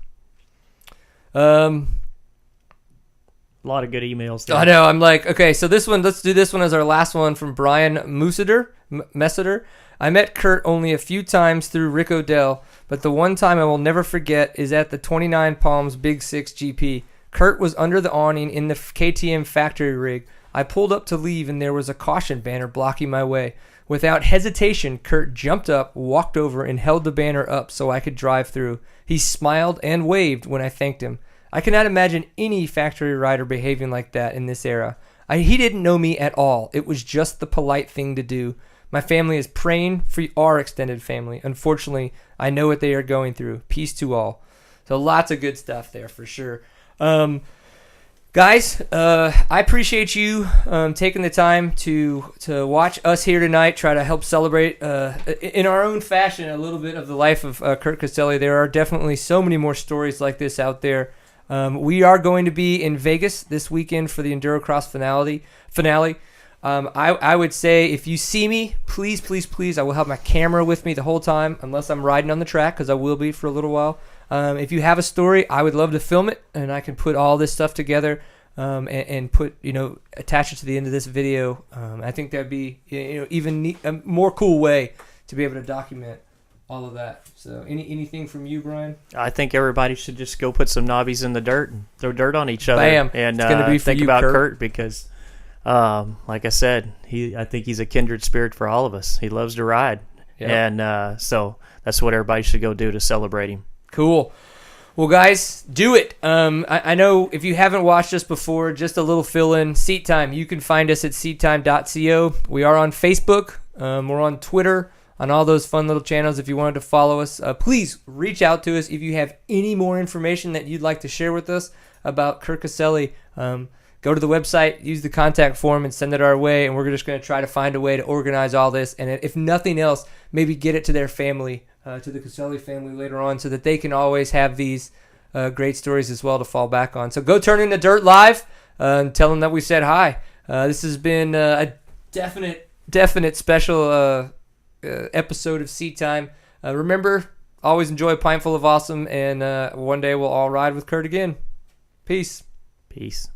A lot of good emails there. I know. I'm like, okay, so this one, let's do this one as our last one from Brian Messiter. I met Kurt only a few times through Rick O'Dell, but the one time I will never forget is at the 29 Palms Big 6 GP. Kurt was under the awning in the KTM factory rig. I pulled up to leave and there was a caution banner blocking my way. Without hesitation, Kurt jumped up, walked over, and held the banner up so I could drive through. He smiled and waved when I thanked him. I cannot imagine any factory rider behaving like that in this era. He didn't know me at all. It was just the polite thing to do. My family is praying for our extended family. Unfortunately, I know what they are going through. Peace to all. So lots of good stuff there for sure. Guys, I appreciate you taking the time to watch us here tonight, try to help celebrate in our own fashion a little bit of the life of Kurt Caselli. There are definitely so many more stories like this out there. We are going to be in Vegas this weekend for the Endurocross finale. I would say if you see me, please, please, please, I will have my camera with me the whole time, unless I'm riding on the track, because I will be for a little while. If you have a story, I would love to film it, and I can put all this stuff together and put, attach it to the end of this video. I think that'd be, even a more cool way to be able to document all of that. So anything from you, Brian? I think everybody should just go put some knobbies in the dirt and throw dirt on each other. Bam. And it's gonna be think you, about Kurt, because, like I said, I think he's a kindred spirit for all of us. He loves to ride. Yep. And so that's what everybody should go do to celebrate him. Cool. Well, guys, do it. I know if you haven't watched us before, just a little fill-in. Seat Time. You can find us at seattime.co. We are on Facebook. We're on Twitter, on all those fun little channels. If you wanted to follow us, please reach out to us if you have any more information that you'd like to share with us about Kurt Caselli. Go to the website, use the contact form, and send it our way, and we're just going to try to find a way to organize all this, and if nothing else, maybe get it to their family, to the Caselli family later on, so that they can always have these great stories as well to fall back on. So go turn in the dirt live and tell them that we said hi. This has been a definite special episode of Seat Time. Remember, always enjoy a pintful of awesome, and one day we'll all ride with Kurt again. Peace. Peace.